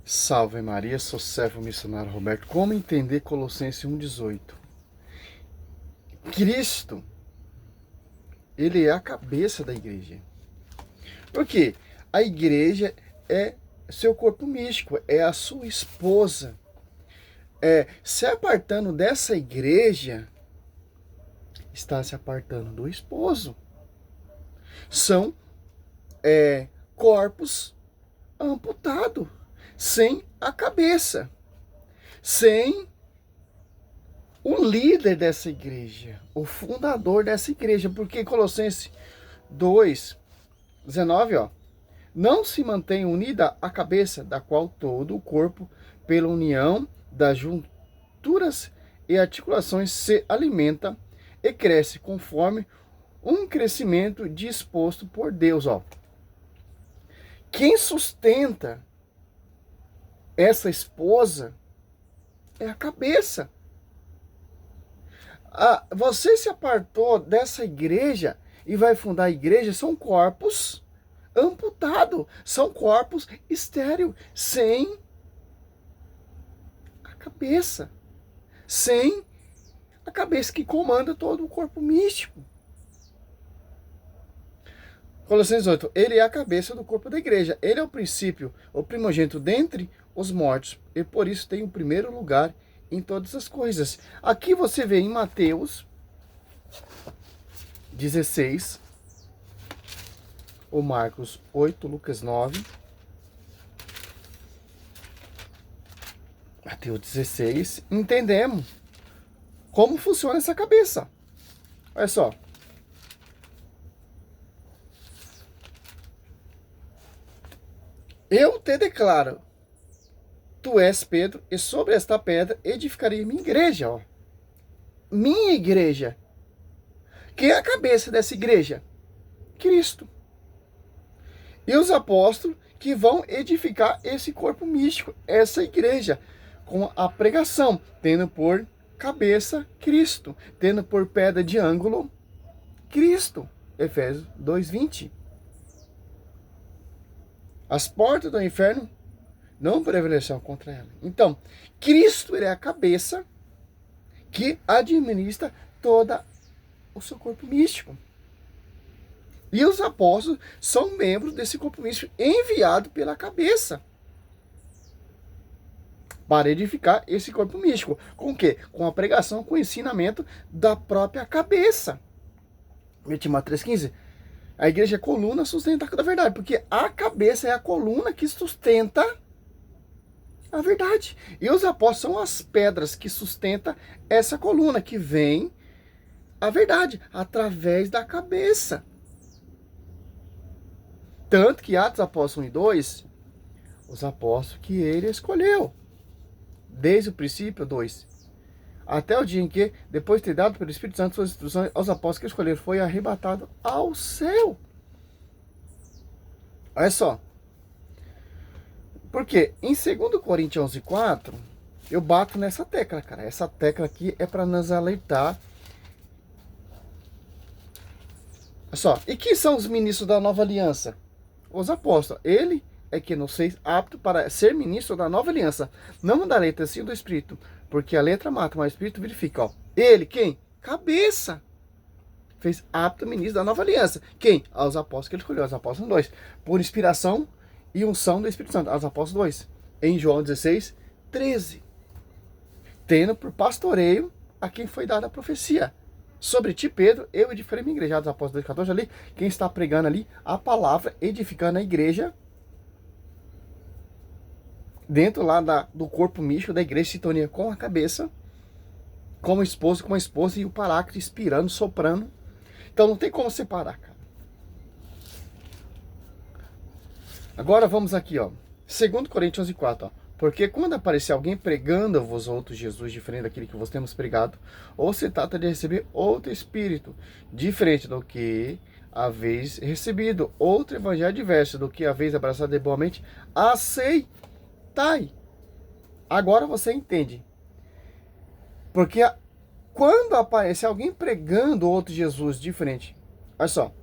Salve Maria, sou servo missionário Roberto. Como entender Colossenses 1,18? Cristo, ele é a cabeça da igreja. Por quê? A igreja é seu corpo místico, é a sua esposa. Se apartando dessa igreja, está se apartando do esposo. São corpos amputados, sem a cabeça, sem o líder dessa igreja, o fundador dessa igreja, porque Colossenses 2:19, não se mantém unida a cabeça, da qual todo o corpo, pela união das junturas e articulações, se alimenta e cresce conforme um crescimento disposto por Deus. Quem sustenta essa esposa é a cabeça. Você se apartou dessa igreja e vai fundar a igreja, são corpos amputados, são corpos estéreis, sem a cabeça, sem a cabeça que comanda todo o corpo místico. Colossenses 8, ele é a cabeça do corpo da igreja, ele é o princípio, o primogênito dentre os mortos, e por isso tem o primeiro lugar em todas as coisas. Aqui você vê em Mateus 16, ou Marcos 8, Lucas 9, Mateus 16, entendemos como funciona essa cabeça. Olha só. Eu te declaro, tu és Pedro, e sobre esta pedra edificarei minha igreja. Minha igreja. Quem é a cabeça dessa igreja? Cristo. E os apóstolos que vão edificar esse corpo místico, essa igreja, com a pregação, tendo por cabeça Cristo, tendo por pedra de ângulo Cristo. Efésios 2:20. As portas do inferno não prevalecerão contra ela. Então, Cristo é a cabeça que administra todo o seu corpo místico. E os apóstolos são membros desse corpo místico enviado pela cabeça para edificar esse corpo místico. Com o quê? Com a pregação, com o ensinamento da própria cabeça. Timóteo 3,15. A igreja é coluna sustentada da verdade, porque a cabeça é a coluna que sustenta a verdade. E os apóstolos são as pedras que sustentam essa coluna, que vem a verdade, através da cabeça. Tanto que Atos Apóstolos 1 e 2, os apóstolos que ele escolheu, desde o princípio, 2, até o dia em que, depois de ter dado pelo Espírito Santo suas instruções aos apóstolos que escolheram, foi arrebatado ao céu. Olha só. Porque em 2 Coríntios 11:4, eu bato nessa tecla, cara. Essa tecla aqui é para nos alertar. Olha só. E quem são os ministros da nova aliança? Os apóstolos. Ele é que nos fez apto para ser ministro da nova aliança. Não da letra, sim do Espírito. Porque a letra mata, mas o Espírito verifica. Ele, quem? Cabeça. Fez apto ministro da nova aliança. Quem? Aos apóstolos que ele escolheu. Os apóstolos 2. Por inspiração e unção do Espírito Santo. Aos apóstolos 2. Em João 16:13. Tendo por pastoreio a quem foi dada a profecia. Sobre ti, Pedro, eu edificarei minha igreja. Dos apóstolos 2:14 ali. Quem está pregando ali a palavra, edificando a igreja. Dentro lá do corpo místico da igreja, sintonia com a cabeça, como esposo com a esposa, e o paráclito inspirando, soprando. Então não tem como separar, cara. Agora vamos aqui, 2 Coríntios 11:4, porque quando aparecer alguém pregando a vós outros Jesus diferente daquele que vos temos pregado, ou se trata de receber outro espírito diferente do que haveis recebido, outro evangelho diverso do que haveis abraçado de boamente, aceitai. Agora você entende. Porque quando aparecer alguém pregando outro Jesus diferente, olha só,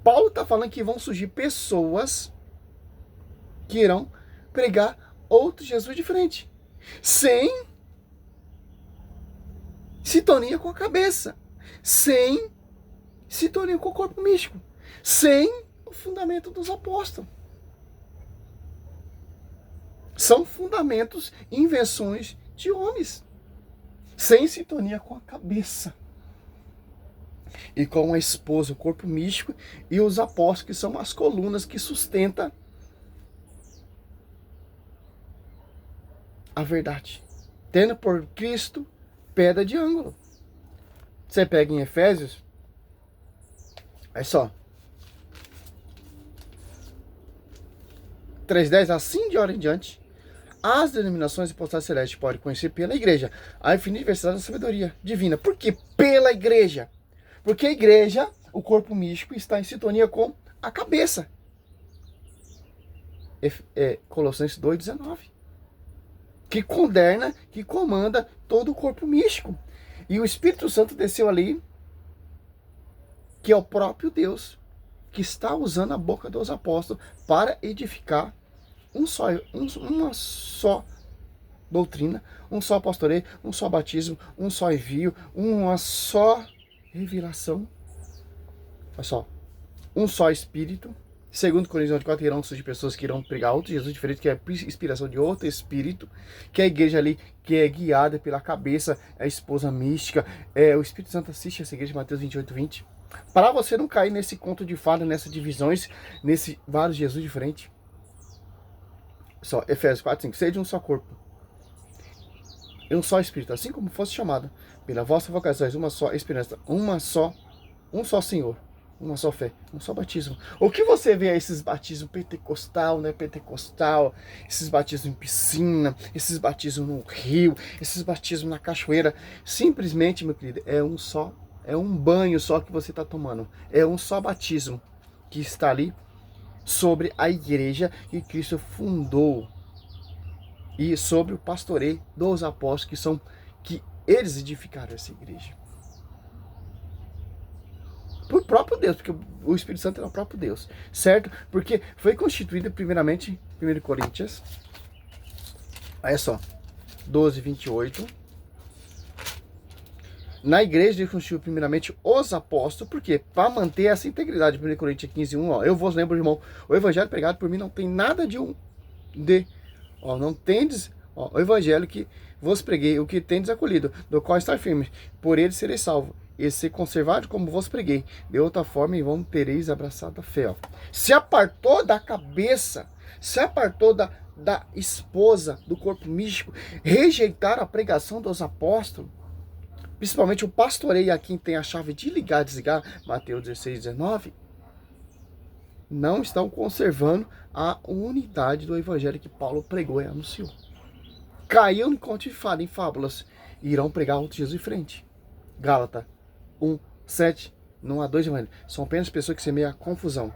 Paulo está falando que vão surgir pessoas que irão pregar outro Jesus diferente, sem sintonia com a cabeça, sem sintonia com o corpo místico, sem o fundamento dos apóstolos. São fundamentos, invenções de homens, sem sintonia com a cabeça. E com a esposa, o corpo místico, e os apóstolos, que são as colunas que sustentam a verdade. Tendo por Cristo pedra de ângulo. Você pega em Efésios, é só 3:10, assim de hora em diante, as denominações e potestades celestes podem conhecer pela igreja a infinita diversidade da sabedoria divina. Por que pela igreja? Porque a igreja, o corpo místico, está em sintonia com a cabeça. Colossenses 2:19. Que coorena, que comanda todo o corpo místico. E o Espírito Santo desceu ali, que é o próprio Deus, que está usando a boca dos apóstolos para edificar uma só doutrina, um só pastoreio, um só batismo, um só envio, uma só revelação. Olha só, um só Espírito. Segundo Coríntios 4, irão surgir pessoas que irão pregar outro Jesus diferente, que é a inspiração de outro Espírito, que é a igreja ali, que é guiada pela cabeça, é a esposa mística. O Espírito Santo assiste essa igreja de Mateus 28:20. Para você não cair nesse conto de fada, nessas divisões, nesse vários Jesus diferentes. Só, Efésios 4:5. Seja um só corpo, um só Espírito, assim como fosse chamado pela vossa vocação, uma só esperança, um só Senhor, uma só fé, um só batismo. O que você vê é esses batismos pentecostal, né? Pentecostal, esses batismos em piscina, esses batismos no rio, esses batismos na cachoeira. Simplesmente, meu querido, é um banho só que você está tomando. É um só batismo que está ali sobre a igreja que Cristo fundou. E sobre o pastoreio dos apóstolos, que eles edificaram essa igreja. Por próprio Deus, porque o Espírito Santo é o próprio Deus, certo? Porque foi constituído primeiramente, 1 Coríntios, olha só, 12:28. Na igreja ele constituiu primeiramente os apóstolos, por quê? Para manter essa integridade. 1 Coríntios 15:1, ó, eu vos lembro, irmão, o evangelho pregado por mim não tem nada não tendes, o evangelho que vos preguei, o que tendes acolhido, do qual estar firme, por ele sereis salvo, e ser conservado como vos preguei. De outra forma, em vão tereis abraçado a fé. Ó. Se apartou da cabeça, se apartou da esposa, do corpo místico, rejeitar a pregação dos apóstolos, principalmente o pastoreio, a quem tem a chave de ligar e desligar, Mateus 16:19, não estão conservando a unidade do evangelho que Paulo pregou e anunciou. Caiu em conto de fada, em fábulas, e irão pregar outro Jesus em frente. Gálatas 1:7, não há dois evangelhos. São apenas pessoas que semeiam a confusão.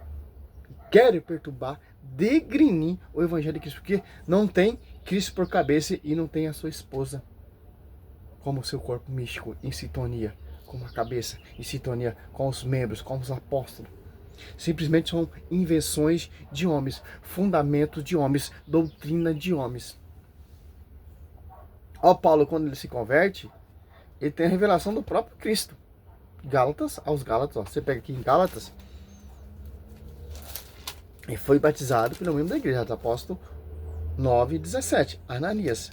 Querem perturbar, degrinir o evangelho de Cristo, porque não tem Cristo por cabeça e não tem a sua esposa como seu corpo místico em sintonia com a cabeça, em sintonia com os membros, com os apóstolos. Simplesmente são invenções de homens, fundamentos de homens, doutrina de homens. Ó, Paulo, quando ele se converte, ele tem a revelação do próprio Cristo. Aos Gálatas, ó, você pega aqui em Gálatas, ele foi batizado pelo membro da igreja, do apóstolo 9:17, Ananias.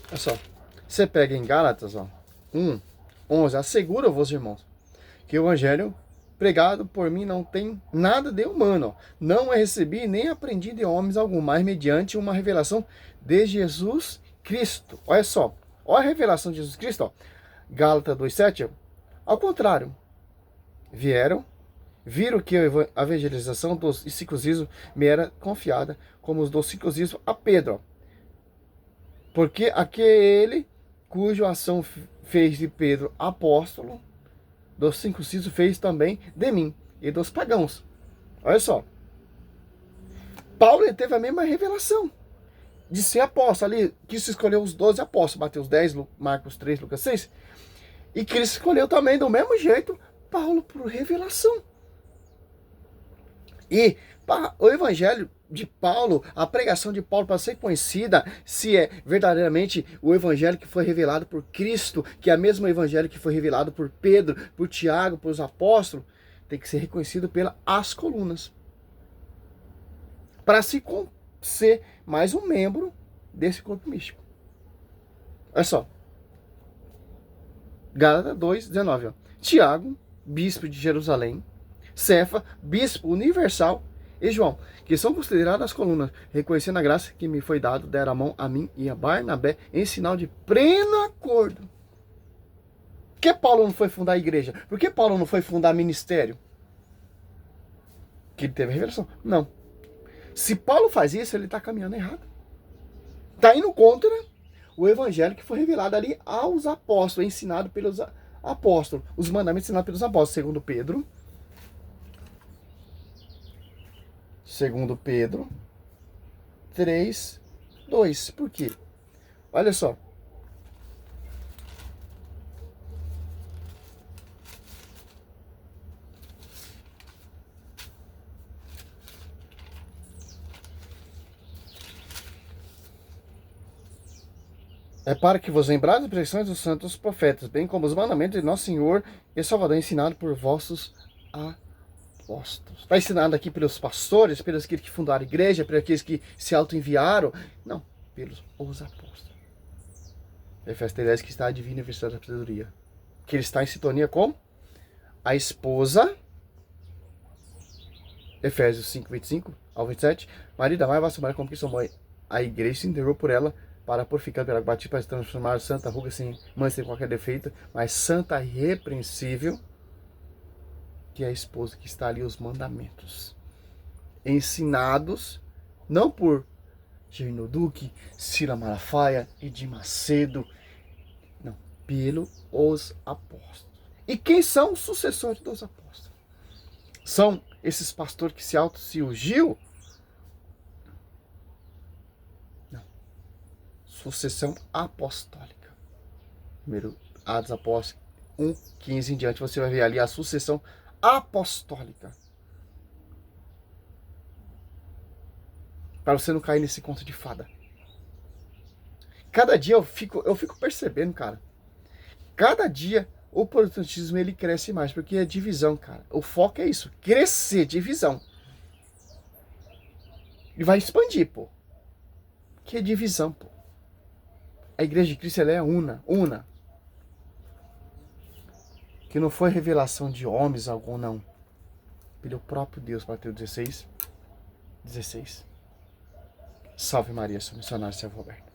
Olha só, você pega em Gálatas, ó, 1:11, asseguro-vos, irmãos, que o evangelho pregado por mim não tem nada de humano, ó. Não recebi nem aprendi de homens algum, mas mediante uma revelação de Jesus Cristo. Olha só, olha a revelação de Jesus Cristo, ó. Gálatas 2:7, ao contrário, viram que a evangelização dos circuncismos me era confiada, como os dos circuncismos a Pedro, ó. Porque aquele cuja ação fez de Pedro apóstolo, dos circuncisos fez também de mim e dos pagãos. Olha só, Paulo ele teve a mesma revelação de ser apóstolo ali, que se escolheu os 12 apóstolos, Mateus 10, Marcos 3, Lucas 6, e que ele escolheu também do mesmo jeito Paulo por revelação. E o evangelho de Paulo, a pregação de Paulo, para ser conhecida, se é verdadeiramente o evangelho que foi revelado por Cristo, que é o mesmo evangelho que foi revelado por Pedro, por Tiago, por os apóstolos, tem que ser reconhecido pelas colunas. Para se ser mais um membro desse corpo místico. Olha só. Gálatas 2:19. Tiago, bispo de Jerusalém, Cefa, bispo universal, e João, que são considerados as colunas, reconhecendo a graça que me foi dada, deram a mão a mim e a Barnabé em sinal de pleno acordo. Por que Paulo não foi fundar a igreja? Por que Paulo não foi fundar ministério? Que ele teve revelação? Não. Se Paulo faz isso, ele está caminhando errado. Está indo contra o evangelho que foi revelado ali aos apóstolos, ensinado pelos apóstolos. Os mandamentos ensinados pelos apóstolos, segundo Pedro. Segundo Pedro 3:2. Por quê? Olha só. É para que vos lembrades das pregações dos santos profetas, bem como os mandamentos de nosso Senhor e Salvador, ensinado por vossos apóstolos. Está ensinado aqui pelos pastores, pelos que fundaram a igreja, pelos aqueles que se auto-enviaram? Não, pelos os apóstolos. Efésios 3:10, que está a divina universidade da sabedoria. Que ele está em sintonia com a esposa. Efésios 5:25-27. Marido, amai vossa mulher como que sua mãe. A igreja se entregou por ela para purificar pela batismo, para se transformar santa, ruga, sem mãe, sem qualquer defeito, mas santa e irrepreensível, que é a esposa que está ali os mandamentos. Ensinados, não por Gerino Duque, Cila Malafaia, Edir Macedo, não, pelos apóstolos. E quem são os sucessores dos apóstolos? São esses pastores que se auto-ungiu? Não. Sucessão apostólica. Primeiro, Atos Apóstolos 1:15 em diante, você vai ver ali a sucessão apostólica. Para você não cair nesse conto de fada. Cada dia eu fico percebendo, cara. Cada dia o protestantismo ele cresce mais, porque é divisão, cara. O foco é isso, crescer, divisão. E vai expandir, pô. Que é divisão, pô. A igreja de Cristo ela é una. Que não foi revelação de homens algum, não. Pelo próprio Deus, Mateus 16. Salve Maria, sou missionário Servo Roberto.